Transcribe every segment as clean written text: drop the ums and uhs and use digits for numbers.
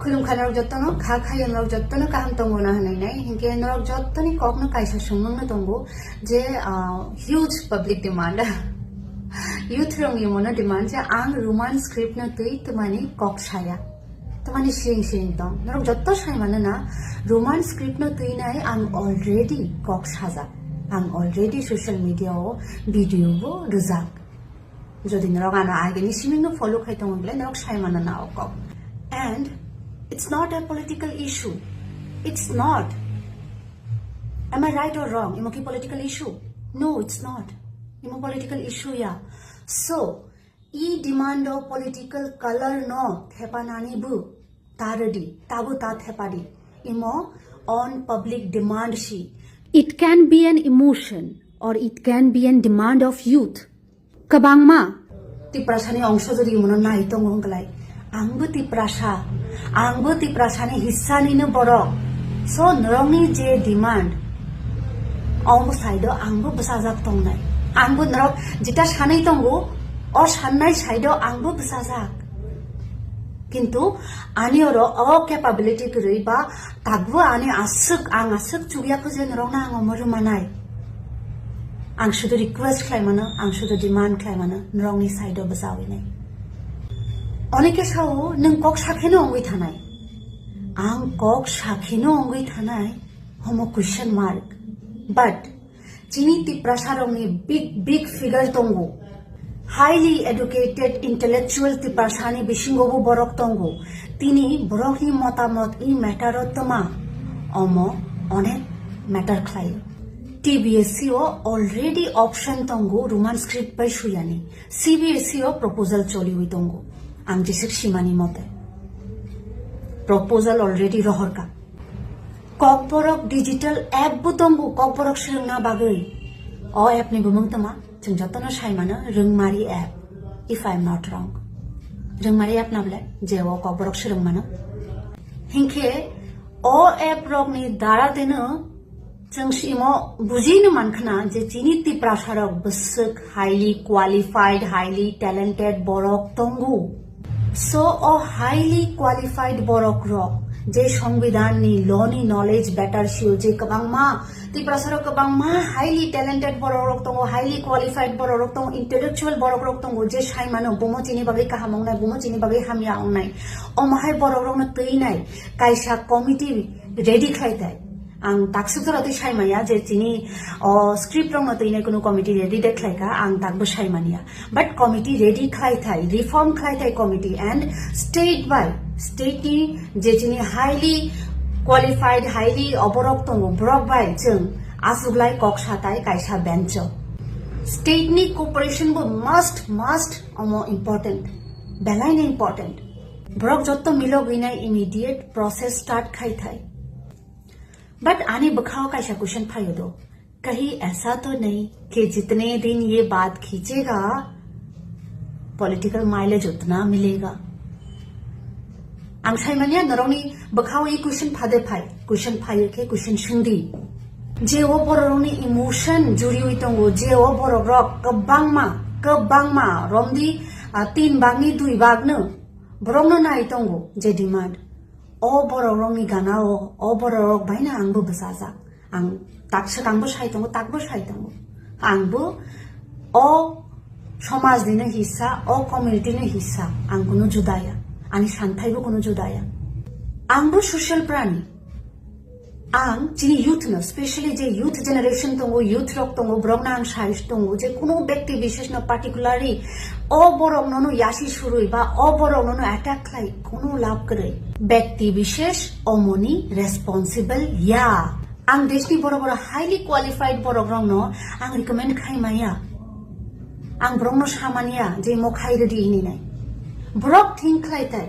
खुलुमखा नरक जत्तनो खा खायो नरक जत्तनो काहाम तंगो ना हनाय हिंके नरक जत्तनि कखनो कायसा सुंमंनो तंगो जे huge public demand youth rong yumona demand je ang roman script na tui tumani kok saya tumani shing tong norok jotto sai manana roman script na tui nai ang already kok saja ang already social media o video bo rujak jodi norok ana ageni siming no follow khai tong bele norok sai manana o kok and it's not a political issue it's not am I right or wrong imo ki political issue no it's not imo political issue ya so e demand of political color no thepanani bu taradi tabu ta thepadi imo on public demand shi it can be an emotion or it can be an demand of youth kabangma ti prasani ongsho jodi mono nai tong honglai angbu ti prasani hissa ni no borok so norongni je demand ong side angbu basajak tong nai angbu norok jeta sanai tongo or sannai side angbu basajak kintu ani oro o capability kurui ba tagbu ani asuk chugia khuje norok na ngomoru manai ang shudu request khlaimana ang shudu demand khlaimana norokni side basawi nai oneke sao nung kok sakheno ongui thanai ang kok sakheno ongui thanai homo question mark but chini ti prasarongni big figure tongo highly educated intellectual ti prasani bishingobu borok tongo tini borokni motamot I matter toma omo onek matter khlai TBSC o already option tongo roman script pai shuyani CBSC o proposal choli hui tongo ang jisik simani mote proposal already rohorka kokborok digital app butongo kokborok sirungna bagai o app ni bumung tama chung jotono saimana rungmari app if I'm not wrong rungmari app nable je o kokborok sirungmano hinke o app rok ni dara deno chung simo bujino mankhana je chini ti prasarok busuk highly qualified highly talented borok tongo so a highly qualified borok rok je সংবিধান ni law ni knowledge better shio je kabangma ti prasaro kabangma highly talented borok tongo highly qualified borok tongo intellectual borok tongo je sai mano bomo chini bagai kahamong nai bomo chini bagai hamya ong nai o mahai borok na tei nai kaisa committee ready khai dai ang taksuktora ti sai maya je chini script rong na tei nai kono committee ready deklai ka ang takbo sai mania but committee ready khai thai reform khai thai committee and state ni je chini highly qualified highly oborok tongo borok bai chung asuglai kok satai kaisa bench state ni cooperation bo must omo important belai na important borok jotto milog inai immediate process start khai thai but आने बखाओ का ऐसा question फायो दो कहीं ऐसा तो नहीं कि जितने दिन ये बात खींचेगा पॉलिटिकल माइलेज उतना मिलेगा आं साइमानिया नरौनी बखाओ ये क्वेश्चन फादे क्वेश्चन फायो के क्वेश्चन सुंदी जे वो बरौनी इमोशन जुड़ी हुई तंगो जे वो बरो रक कबांगमा रोमदी 3 बागनी 2 बागनो बरौनो नाइ तंगो जे demand o borok ni gana o borok baina angbo basaja ang taksa angbo sai tongo takbo sai tongo angbo o somaj dine hissa o community ne hissa ang kono judaya ani santhai bo kono judaya angbo social prani ang chini youth no especially je youth generation tongo youth rok tongo brogna ang sai tongo je kono ব্যক্তি বিশেষ no particularly o borok no yashi shurui ba o borok no attack khai kono lab kare ব্যক্তি বিশেষ omoni responsible ya ang deshni boro highly qualified borok rong no ang recommend khai maya ang brong no samania je mo khai redi ini nai borok think khai tai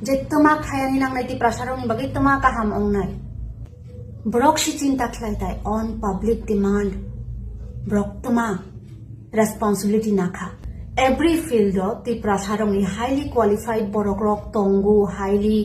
je toma khayani nang nai ti prasarong ni bagai toma kaham ong nai borok shi chinta khai tai on public demand borok toma responsibility nakha every field of the prasarong ni highly qualified borok rok tongo highly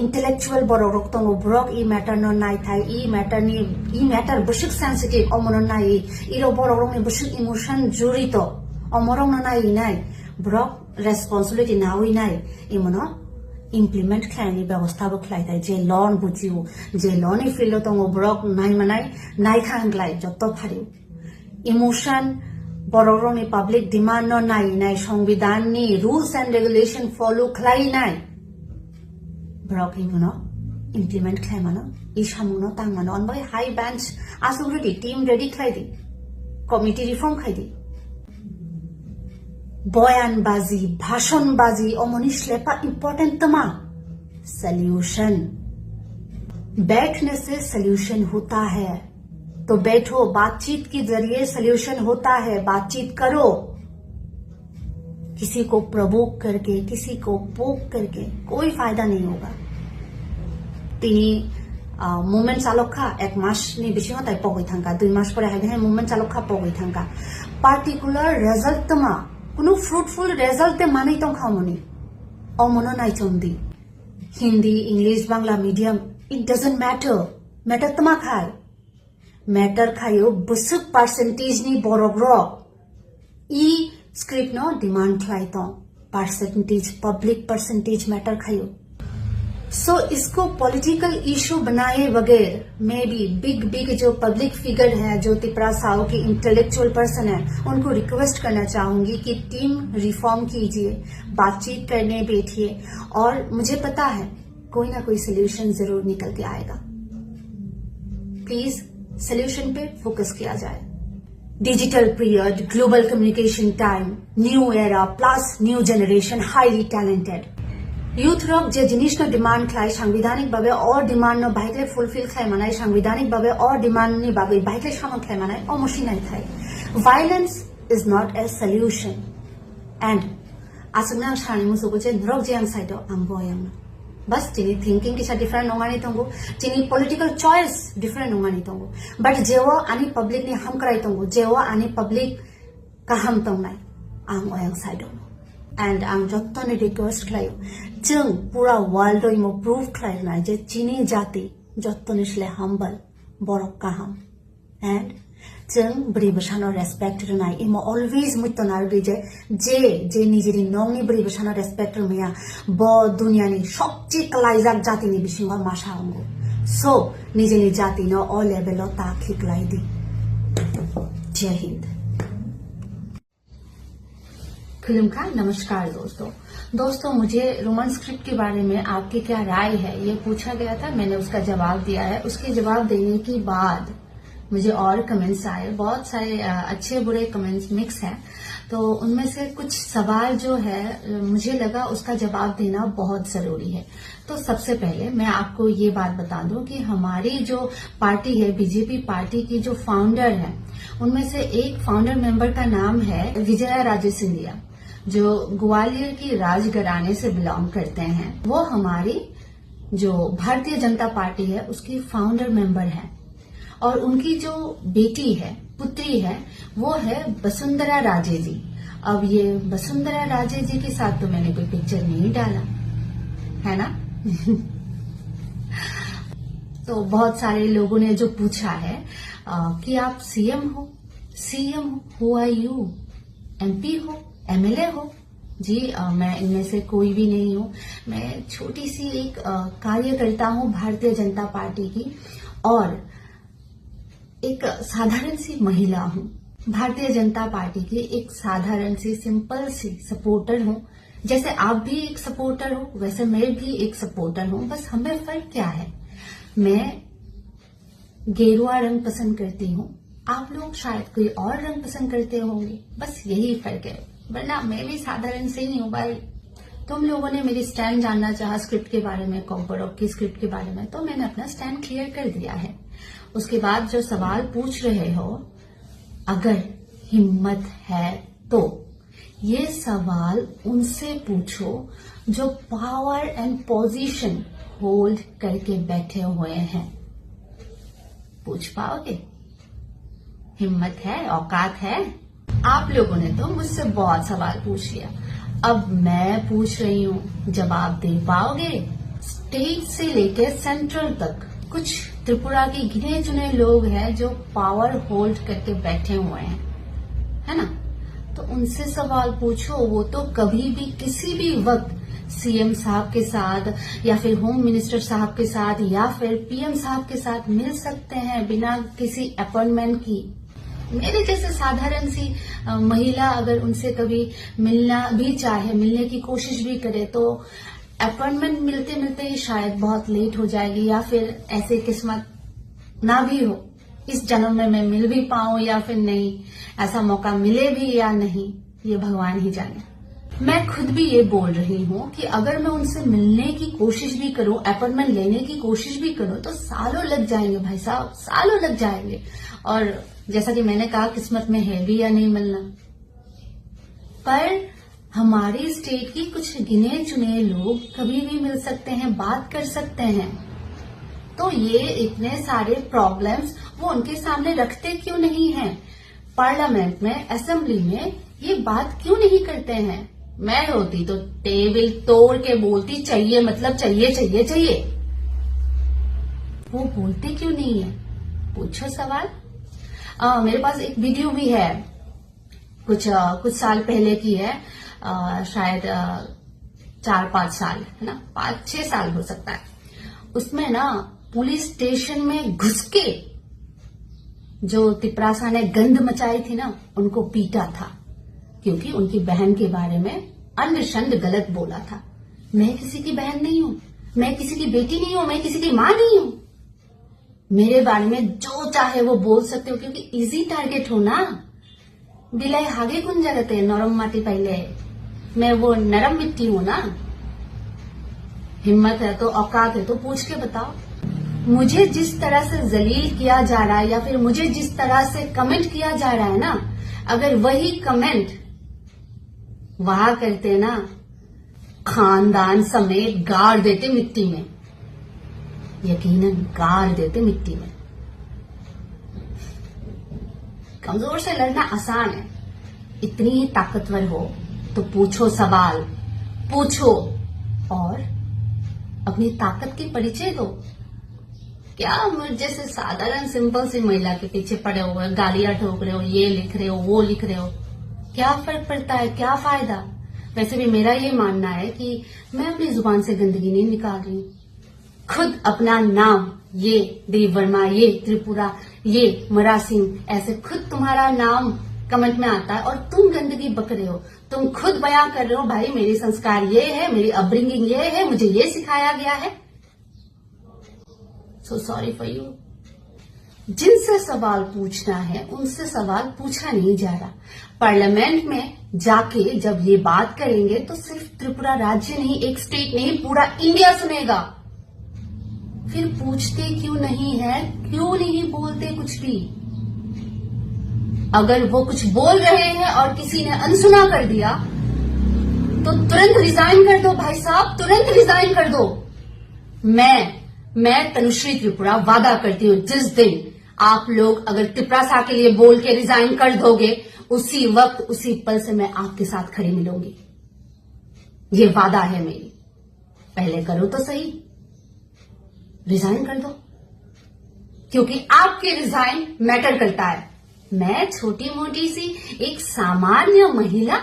intellectual borok rok tongo borok I matter no nai thai I matter bushik sensitive omono nai iro borok rok ni bushik emotion jurito omorong no nai borok responsibility nawi nai imono implement khlaini ব্যবস্থা bo khlai tai je loan bujiu je loan ni filo tong brok nai manai nai khang klai jotto phari emotion bororong ni public demand no nai nai সংবিধান ni rules and regulation follow khlai nai brok no implement khlai mano ishamu no tang mano on by high bench asu ready team ready khlai di committee reform khai di बयानबाजी भाषणबाजी ओमोनिश Lepa important तमा solution बैठने से solution होता है तो बैठो बातचीत के जरिए सल्यूशन होता है बातचीत करो किसी को प्रवोक करके किसी को पोक करके कोई फायदा नहीं होगा তিনি মুভমেন্ট চালকা এক মাসনি বেশি হতাই পগই থাকা 2 মাস পরে হাইবে মুভমেন্ট চালকা পগই থাকা পার্টিকুলার রেজাল্ট তমা কোনো ফ্রুটফুল রেজাল্টে মানেই তো খামনি অমনো নাই চন্দি Hindi English Bangla medium it doesn't matter তমা খায় ম্যাটার খায়ও বসুক পার্সেন্টেজ নি বরগ্র ই स्क्रिप्ट नो डिमांड खाई तो परसेंटेज पब्लिक परसेंटेज मैटर खायो सो इसको पॉलिटिकल इशू बनाए बगैर मैं भी बिग जो पब्लिक फिगर है जो तिपरा साहू के इंटेलेक्चुअल पर्सन है उनको रिक्वेस्ट करना चाहूंगी कि टीम रिफॉर्म कीजिए बातचीत करने बैठिए और मुझे पता है कोई ना कोई सोल्यूशन जरूर निकल के आएगा प्लीज सोल्यूशन पे फोकस किया जाए digital period global communication time new era plus new generation highly talented youth रक जे जिनिस न डिमांड खाय सांविधानिक भावे और डिमांड न बाइकले फुलफिल खाय मानाय सांविधानिक भावे और डिमांड नि भावे बाइकले सामन खाय मानाय अमोशी नाय थाय violence is not a solution and आसंगना सानि मुसुको जे रक जे आं साइडो आं बोयम बस जिनी थिंकिंग किसा डिफरेंट नंगानी तंगो जिनी पॉलिटिकल चॉइस डिफरेंट नंगानी तंगो बट जेवो आनी पब्लिक नि हम कराय तंगो जेवो आनी पब्लिक का हम तंगनाय आं ओयang साइडो एंड आं जत्तने रिक्वेस्ट खायो जों पूरा वर्ल्ड इमो प्रूव खालायनाय जे चीनी जाति जत्तने स्ले हम्बल बरक काहाम एंड जों ब्रि बसानो रेस्पेक्ट रनाय इमो ऑलवेज मुतनार जे निजेरि नंनि ब्रि बसानो रेस्पेक्ट रमया ब दुनियानि सबचे कलाइजाक जातिनि बिसिङाव मासांगो सो निजेनि जातिनो अ लेभेलो ताखिक्लाय दि जय हिंद खुलुमखा नमस्कार दोस्तों मुझे रोमन स्क्रिप्ट के बारे में आपकी क्या राय है ये पूछा गया था मैंने उसका जवाब दिया है उसके जवाब देने के बाद मुझे और कमेंट्स आए बहुत सारे अच्छे बुरे कमेंट्स मिक्स हैं तो उनमें से कुछ सवाल जो है मुझे लगा उसका जवाब देना बहुत जरूरी है तो सबसे पहले मैं आपको ये बात बता दूं कि हमारी जो पार्टी है बीजेपी पार्टी की जो फाउंडर है उनमें से एक फाउंडर मेंबर का नाम है विजया राजे सिंधिया जो ग्वालियर की राजघराने से बिलोंग करते हैं वो हमारी जो भारतीय जनता पार्टी है उसकी फाउंडर मेंबर है और उनकी जो बेटी है पुत्री है वो है वसुंधरा राजे जी अब ये वसुंधरा राजे जी के साथ तो मैंने कोई पिक्चर नहीं डाला है ना तो बहुत सारे लोगों ने जो पूछा है कि आप सीएम हो हु आर यू एमपी हो एमएलए हो जी मैं इनमें से कोई भी नहीं हूं मैं छोटी सी एक कार्यकर्ता हूं भारतीय जनता पार्टी की और एक साधारण सी महिला हूं भारतीय जनता पार्टी की एक साधारण सी सिंपल सी सपोर्टर हूं जैसे आप भी एक सपोर्टर हो वैसे मैं भी एक सपोर्टर हूं बस हमें फर्क क्या है मैं गेरुआ रंग पसंद करती हूं आप लोग शायद कोई और रंग पसंद करते होंगे बस यही फर्क है वरना मैं भी साधारण से ही हूँ भाई तुम लोगों ने मेरी स्टैंड जानना चाहा स्क्रिप्ट के बारे में कॉम्पोरॉक की स्क्रिप्ट के बारे में तो मैंने अपना स्टैंड क्लियर कर दिया है उसके बाद जो सवाल पूछ रहे हो अगर हिम्मत है तो ये सवाल उनसे पूछो जो पावर एंड पोजीशन होल्ड करके बैठे हुए हैं पूछ पाओगे हिम्मत है औकात है आप लोगों ने तो मुझसे बहुत सवाल पूछ लिया अब मैं पूछ रही हूँ जवाब दे पाओगे स्टेट से लेकर सेंट्रल तक कुछ त्रिपुरा के गिने चुने लोग हैं जो पावर होल्ड करके बैठे हुए हैं है ना तो उनसे सवाल पूछो वो तो कभी भी किसी भी वक्त सीएम साहब के साथ या फिर होम मिनिस्टर साहब के साथ या फिर पीएम साहब के साथ मिल सकते हैं बिना किसी अपॉइंटमेंट की। मेरे जैसे साधारण सी महिला अगर उनसे कभी मिलना भी चाहे, मिलने की कोशिश भी करे, तो अपॉइंटमेंट मिलते मिलते ही शायद बहुत लेट हो जाएगी, या फिर ऐसे किस्मत ना भी हो, इस जन्म में मैं मिल भी पाऊं या फिर नहीं, ऐसा मौका मिले भी या नहीं, ये भगवान ही जाने। मैं खुद भी ये बोल रही हूँ कि अगर मैं उनसे मिलने की कोशिश भी करूं, अपॉइंटमेंट लेने की कोशिश भी करूं, तो सालों लग जाएंगे भाई साहब, सालों लग जाएंगे। और जैसा कि मैंने कहा, किस्मत में है भी या नहीं मिलना। पर हमारी स्टेट की कुछ गिने चुने लोग कभी भी मिल सकते हैं, बात कर सकते हैं। तो ये इतने सारे प्रॉब्लम्स वो उनके सामने रखते क्यों नहीं हैं? पार्लियामेंट में, असेंबली में ये बात क्यों नहीं करते हैं? मैं होती तो टेबल तोड़ के बोलती, चाहिए मतलब चाहिए चाहिए चाहिए। वो बोलते क्यों नहीं है? पूछो सवाल। मेरे पास एक वीडियो भी है, कुछ साल पहले की है, शायद 4-5 साल, है ना, 5-6 साल हो सकता है। उसमें ना पुलिस स्टेशन में घुस के जो तिपरासा ने गंद मचाई थी ना, उनको पीटा था, क्योंकि उनकी बहन के बारे में अंधशंद गलत बोला था। मैं किसी की बहन नहीं हूं, मैं किसी की बेटी नहीं हूं, मैं किसी की मां नहीं हूं। मेरे बारे में जो चाहे वो बोल सकते हो, क्योंकि इजी टारगेट हो ना। बिलाई हागे कुन जगते नरम माटी पहले, मैं वो नरम मिट्टी हूं ना। हिम्मत है तो, औकात है तो पूछ के बताओ। मुझे जिस तरह से जलील किया जा रहा है या फिर मुझे जिस तरह से कमेंट किया जा रहा है ना, अगर वही कमेंट वहां करते ना, खानदान समेत गाड़ देते मिट्टी में, यकीनन गाड़ देते मिट्टी में। कमजोर से लड़ना आसान है, इतनी ही ताकतवर हो तो पूछो सवाल, पूछो और अपनी ताकत की परिचय दो। क्या मुझ जैसे साधारण सिंपल सी महिला के पीछे पड़े हुए गालियां ठोक रहे हो, ये लिख रहे हो, वो लिख रहे हो, क्या फर्क पड़ता है? क्या फायदा? वैसे भी मेरा ये मानना है कि मैं अपनी जुबान से गंदगी नहीं निकाल रही। खुद अपना नाम, ये देव वर्मा, ये त्रिपुरा, ये मरासिंह, ऐसे खुद तुम्हारा नाम कमेंट में आता है और तुम गंदगी बक रहे हो। तुम खुद बयां कर रहे हो, भाई मेरी संस्कार ये है, मेरी अपब्रिंगिंग ये है, मुझे ये सिखाया गया है। So sorry for you. जिनसे सवाल पूछना है उनसे सवाल पूछा नहीं जा रहा। पार्लियामेंट में जाके जब ये बात करेंगे तो सिर्फ त्रिपुरा राज्य नहीं, एक स्टेट नहीं, पूरा इंडिया सुनेगा। फिर पूछते क्यों नहीं है? क्यों नहीं बोलते कुछ भी? अगर वो कुछ बोल रहे हैं और किसी ने अनसुना कर दिया तो तुरंत रिजाइन कर दो भाई साहब, तुरंत रिजाइन कर दो। मैं तनुश्री त्रिपुरा वादा करती हूँ, जिस दिन आप लोग अगर तिपरासा के लिए बोल के रिजाइन कर दोगे, उसी वक्त उसी पल से मैं आपके साथ खड़ी मिलूंगी। ये वादा है मेरी। पहले करो तो सही, रिजाइन कर दो, क्योंकि आपके रिजाइन मैटर करता है। मैं छोटी मोटी सी एक सामान्य महिला,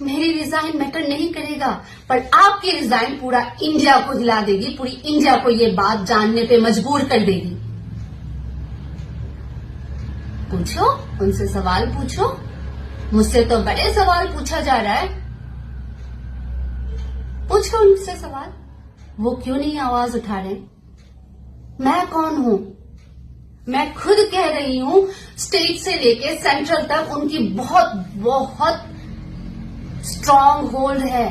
मेरी रिजाइन मैटर नहीं करेगा, पर आपकी रिजाइन पूरा इंडिया को हिला देगी, पूरी इंडिया को ये बात जानने पे मजबूर कर देगी। पूछो, उनसे सवाल पूछो। मुझसे तो बड़े सवाल पूछा जा रहा है। पूछो उनसे सवाल, वो क्यों नहीं आवाज उठा रहे? मैं कौन हूं? मैं खुद कह रही हूं, स्टेट से लेके सेंट्रल तक उनकी बहुत बहुत स्ट्रांग होल्ड है।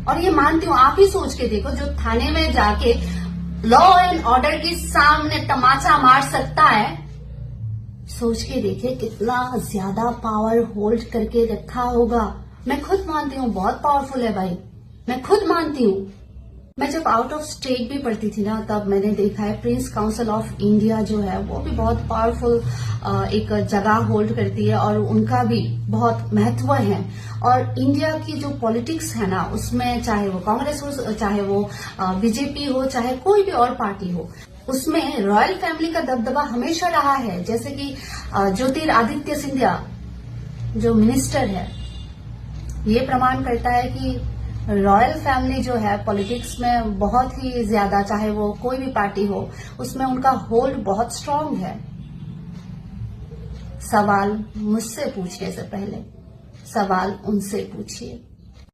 और ये मानती हूं, आप ही सोच के देखो, जो थाने में जाके लॉ एंड ऑर्डर के सामने तमाचा मार सकता है, सोच के देखिए कितना ज्यादा पावर होल्ड करके रखा होगा। मैं खुद मानती हूँ बहुत पावरफुल है भाई, मैं खुद मानती हूँ। मैं जब आउट ऑफ स्टेट भी पढ़ती थी ना, तब मैंने देखा है प्रिंस काउंसिल ऑफ इंडिया जो है वो भी बहुत पावरफुल एक जगह होल्ड करती है और उनका भी बहुत महत्व है। और इंडिया की जो पॉलिटिक्स है ना, उसमें चाहे वो कांग्रेस हो, चाहे वो बीजेपी हो, चाहे कोई भी और पार्टी हो, उसमें रॉयल फैमिली का दबदबा हमेशा रहा है। जैसे कि ज्योतिरादित्य सिंधिया जो मिनिस्टर है, ये प्रमाण करता है कि रॉयल फैमिली जो है पॉलिटिक्स में बहुत ही ज्यादा, चाहे वो कोई भी पार्टी हो, उसमें उनका होल्ड बहुत स्ट्रांग है। सवाल मुझसे पूछने से पहले सवाल उनसे पूछिए।